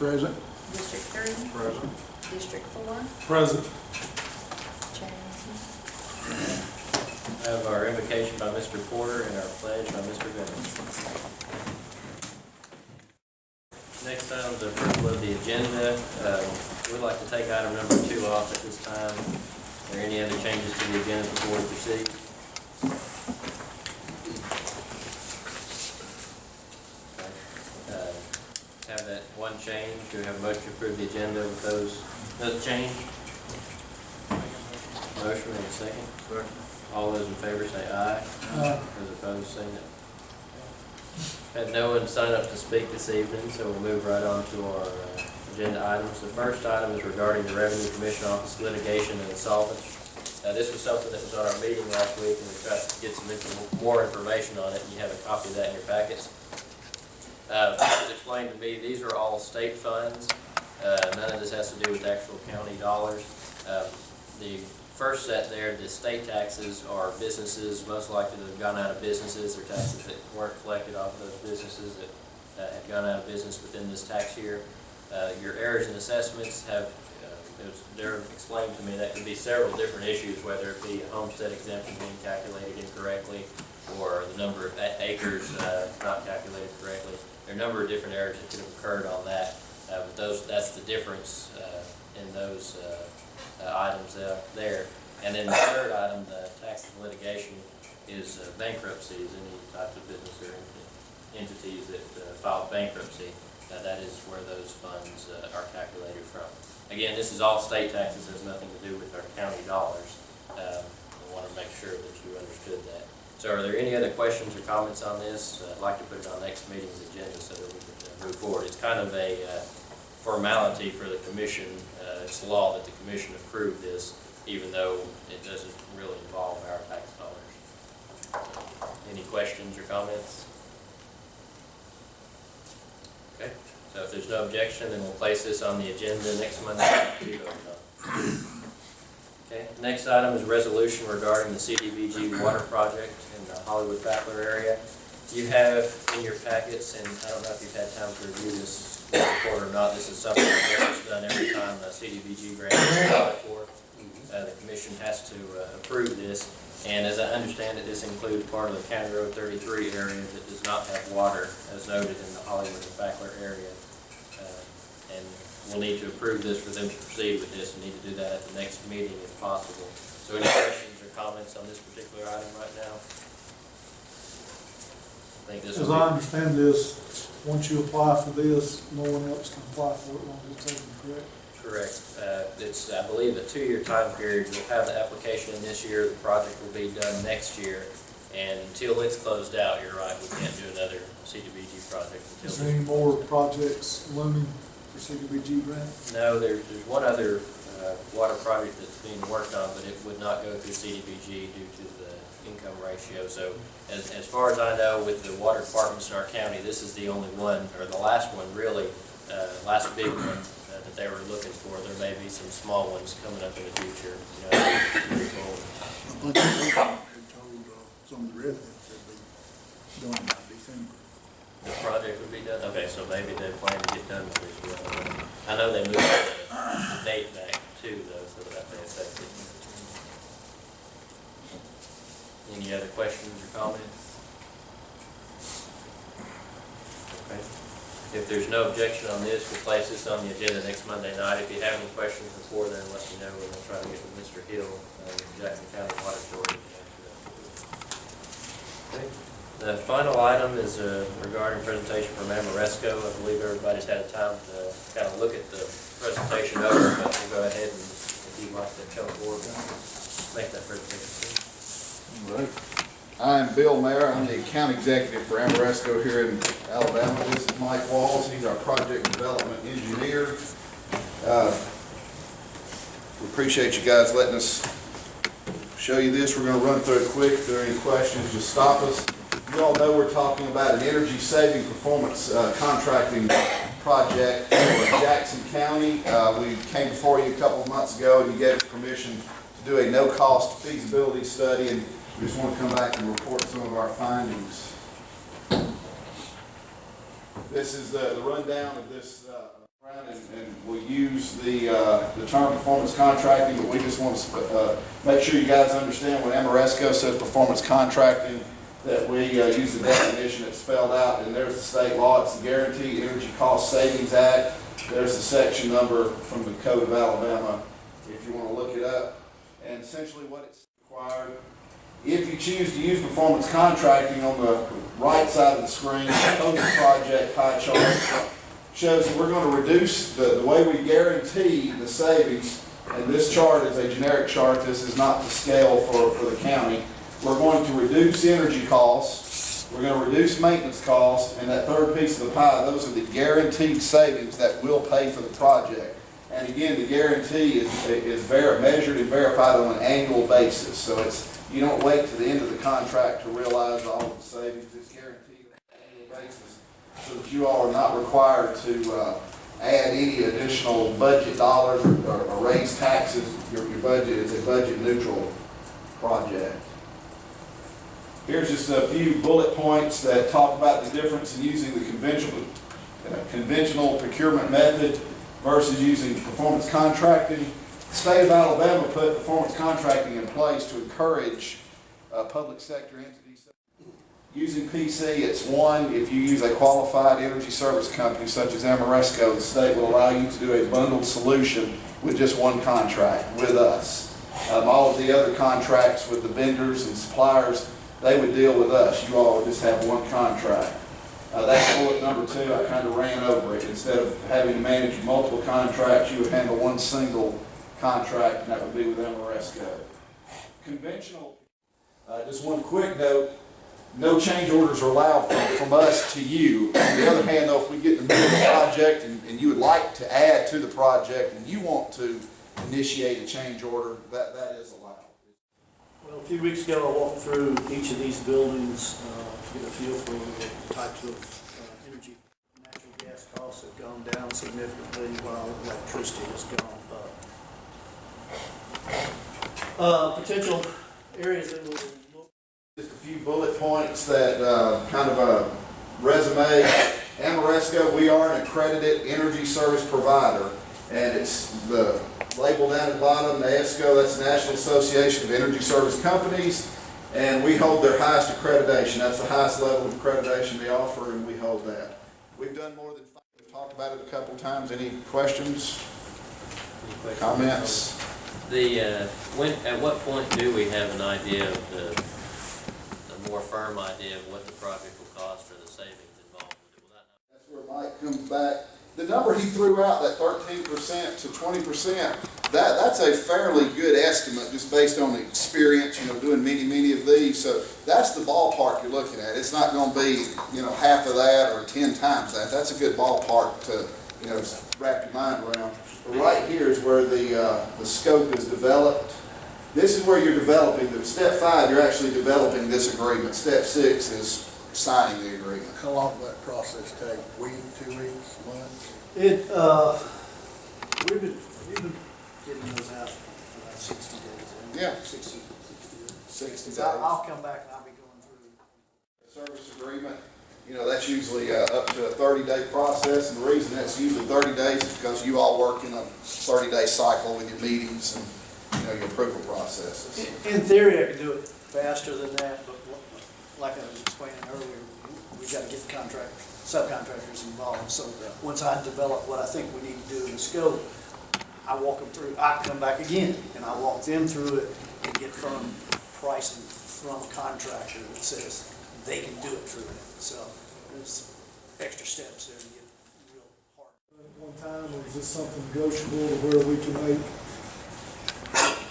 Present. District 3, Present. District 4, Present. James. I have our invocation by Mr. Porter and our pledge by Mr. Goodman. Next item is approval of the agenda. We'd like to take item number 2 off at this time. Are there any other changes to the agenda before we proceed? Have that one change. Do we have a motion to approve the agenda with those change? Motion and a second. All those in favor say aye. Those opposed say no. Had no one sign up to speak this evening, so we'll move right on to our agenda items. The first item is regarding the Revenue Commission Office litigation and insolvency. This was something that was on our meeting last week, and we tried to get some more information on it, and you have a copy of that in your packets. It was explained to me, these are all state funds. None of this has to do with actual county dollars. The first set there, the state taxes are businesses, most likely that have gone out of businesses, or taxes that weren't collected off of those businesses that have gone out of business within this tax year. Your errors and assessments have, they're explained to me, that could be several different issues, whether it be a homestead exemption being calculated incorrectly, or the number of acres not calculated correctly. There are a number of different errors that could have occurred on that, but that's the difference in those items there. And then the third item, the tax and litigation, is bankruptcies, any types of business or entities that file bankruptcy. That is where those funds are calculated from. Again, this is all state taxes, has nothing to do with our county dollars. I want to make sure that you understood that. So are there any other questions or comments on this? I'd like to put it on next meeting's agenda so that we can move forward. It's kind of a formality for the commission. It's law that the commission approve this, even though it doesn't really involve our tax dollars. Any questions or comments? Okay, so if there's no objection, then we'll place this on the agenda next Monday. Okay, next item is a resolution regarding the CDBG water project in the Hollywood-Fackler area. You have in your packets, and I don't know if you've had time to review this report or not, this is something that's done every time a CDBG grant is applied for. The commission has to approve this, and as I understand it, this includes part of the County Road 33 area that does not have water, as noted in the Hollywood and Fackler area. And we'll need to approve this for them to proceed with this, and need to do that at the next meeting if possible. So any questions or comments on this particular item right now? I think this As I understand this, once you apply for this, no one else can apply for it once it's open, correct? Correct. It's, I believe, a 2-year time period. We'll have the application in this year. The project will be done next year. And until it's closed out, you're right, we can't do another CDBG project until. Is there any more projects looming for CDBG grant? No, there's one other water project that's being worked on, but it would not go through CDBG due to the income ratio. So as far as I know, with the water departments in our county, this is the only one, or the last one really, last big one that they were looking for. There may be some small ones coming up in the future. You know, moving forward. I think they told some of the residents that be done by December. The project would be done? Okay, so maybe they plan to get done with this year. I know they moved the date back too, though, so that may affect it. Any other questions or comments? Okay. If there's no objection on this, we'll place this on the agenda next Monday night. If you have any questions before then, let me know, and we'll try to get with Mr. Hill, Jackson County Water Authority. Okay. The final item is regarding presentation from Amoresco. I believe everybody's had a time to kind of look at the presentation over, but we'll go ahead and, if you'd like to come forward and make that presentation. All right. I'm Bill Mayer. I'm the account executive for Amoresco here in Alabama. This is Mike Walls. He's our project development engineer. We appreciate you guys letting us show you this. We're going to run through it quick. If there are any questions, just stop us. You all know we're talking about an energy saving performance contracting project for Jackson County. We came before you a couple of months ago and you gave us permission to do a no-cost feasibility study, and we just want to come back and report some of our findings. This is the rundown of this And we'll use the term performance contracting, but we just want to make sure you guys understand when Amoresco says performance contracting, that we use the definition that's spelled out, and there's the state law. It's the Guaranteed Energy Cost Savings Act. There's the section number from the Code of Alabama, if you want to look it up. And essentially what it's required, if you choose to use performance contracting, on the right side of the screen, the total project pie chart shows that we're going to reduce the way we guarantee the savings, and this chart is a generic chart. This is not to scale for the county. We're going to reduce energy costs, we're going to reduce maintenance costs, and that third piece of the pie, those are the guaranteed savings that will pay for the project. And again, the guarantee is measured and verified on an annual basis. So you don't wait to the end of the contract to realize all of the savings. It's guaranteed on an annual basis, so that you all are not required to add any additional budget dollars or raise taxes. Your budget is a budget neutral project. Here's just a few bullet points that talk about the difference in using the conventional procurement method versus using performance contracting. The state of Alabama put performance contracting in place to encourage public sector entities. Using PC, it's one, if you use a qualified energy service company such as Amoresco, the state will allow you to do a bundled solution with just one contract with us. All of the other contracts with the vendors and suppliers, they would deal with us. You all would just have one contract. That's bullet number 2. I kind of ran over it. Instead of having to manage multiple contracts, you would handle one single contract, and that would be with Amoresco. Conventional, just one quick note, no change orders are allowed from us to you. On the other hand, though, if we get in the middle of the project and you would like to add to the project and you want to initiate a change order, that is allowed. Well, a few weeks ago, I walked through each of these buildings to get a feel for the types of energy. Natural gas costs have gone down significantly while electricity has gone up. Potential areas that will look. Just a few bullet points that kind of a resume. Amoresco, we are an accredited energy service provider, and it's the label down at the bottom, NAESCO, that's the National Association of Energy Service Companies, and we hold their highest accreditation. That's the highest level of accreditation they offer, and we hold that. We've done more than 5. We've talked about it a couple times. Any questions? Comments? At what point do we have an idea of the more firm idea of what the project will cost or the savings involved with it? That's where Mike comes back. The number he threw out, that 13% to 20%, that's a fairly good estimate just based on the experience, doing many of these. So that's the ballpark you're looking at. It's not going to be, half of that or 10 times that. That's a good ballpark to, wrap your mind around. But right here is where the scope is developed. This is where you're developing. Step 5, you're actually developing this agreement. Step 6 is signing the agreement. How long will that process take? Week, 2 weeks, months? We've been getting those out for about 60 days. Yeah. 60 60 days. I'll come back and I'll be going through. Service agreement, that's usually up to a 30-day process, and the reason that's usually 30 days is because you all work in a 30-day cycle with your meetings and, your approval processes. In theory, I could do it faster than that, but like I was explaining earlier, we've got to get subcontractors involved. So once I develop what I think we need to do in the scope, I walk them through. I come back again and I walk them through it and get firm pricing from a contractor that says they can do it through it. So there's extra steps there to get real hard. One time, is this something negotiable to where we can make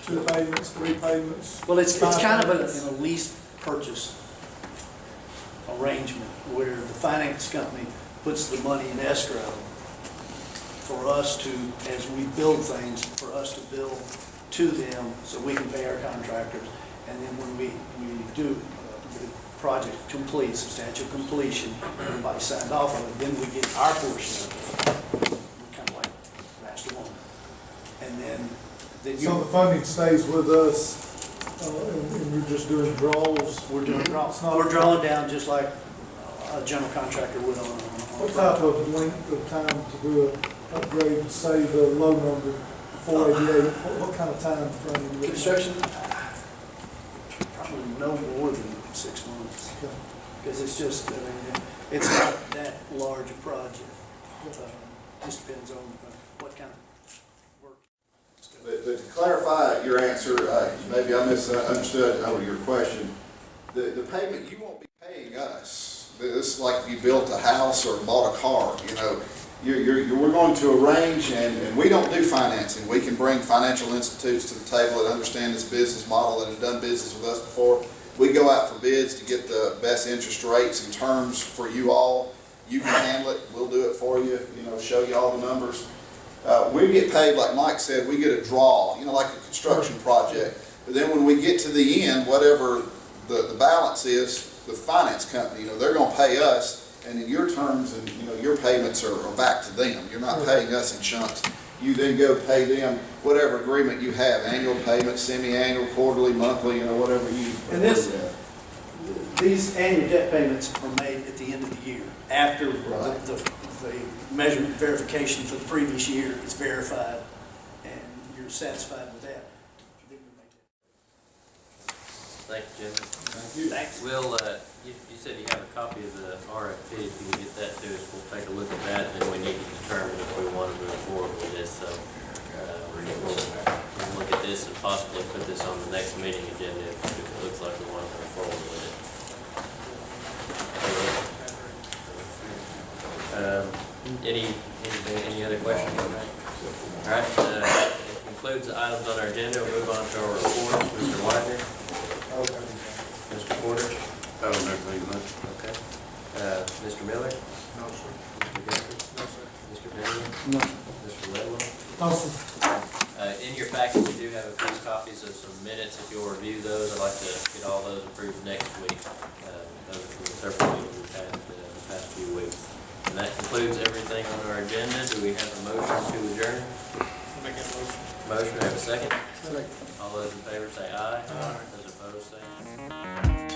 2 payments, 3 payments? Well, it's kind of payments? a lease purchase arrangement where the finance company puts the money in escrow for us to, as we build things, for us to bill to them so we can pay our contractors. And then when we do the project complete, substantial completion, everybody signed off on it, then we get our portion of it. We kind of like master loan. And then So the funding stays with us, and you're just doing draws? we're doing draws. It's not- We're drawing down just like a general contractor would on What type of length of time to do a upgrade to say the low number, 488, what kind of time frame? are you looking at? Construction, probably no more than 6 months, Okay. because it's just, I mean, it's not that large a project. Just depends on what kind of work. But to clarify your answer, maybe I misunderstood your question. The payment, you won't be paying us. This is like you built a house or bought a car, you know. We're going to arrange, and we don't do financing. We can bring financial institutes to the table that understand this business model, that have done business with us before. We go out for bids to get the best interest rates and terms for you all. You can handle it, we'll do it for you, you know, show you all the numbers. We get paid, like Mike said, we get a draw, you know, like a construction project. But then when we get to the end, whatever the balance is, the finance company, you know, they're gonna pay us, and in your terms, and, you know, your payments are back to them. You're not paying us in chunks. You then go pay them whatever agreement you have, annual payment, semi-annual, quarterly, monthly, you know, whatever you. And these annual debt payments are made at the end of the year, after Right. the measurement verification for the previous year is verified, and you're satisfied with that. Then we make it. Thank you, Jimmy. Thank you. Thanks. We'll, you said you have a copy of the RFP. If you can get that to us, we'll take a look at that, and then we need to determine if we want to move forward with this. So, we'll look at this and possibly put this on the next meeting agenda if it looks like we want to move forward with it. Any other questions on that? All right, that concludes the items on our agenda. We'll move on to our reports. Mr. Widener? Mr. Porter? I don't have anything much. Okay. Mr. Miller? No, sir. Mr. Guthrie? No, sir. Mr. Daniel? No. Mr. Ledwell? No, sir. In your package, you do have a few copies of some minutes. If you'll review those, I'd like to get all those approved next week. Those are from several meetings we've had the past few weeks. And that concludes everything on our agenda. Do we have a motion to adjourn? Make a motion. Motion, we have a second? Second. All those in favor say aye. Those opposed say nay.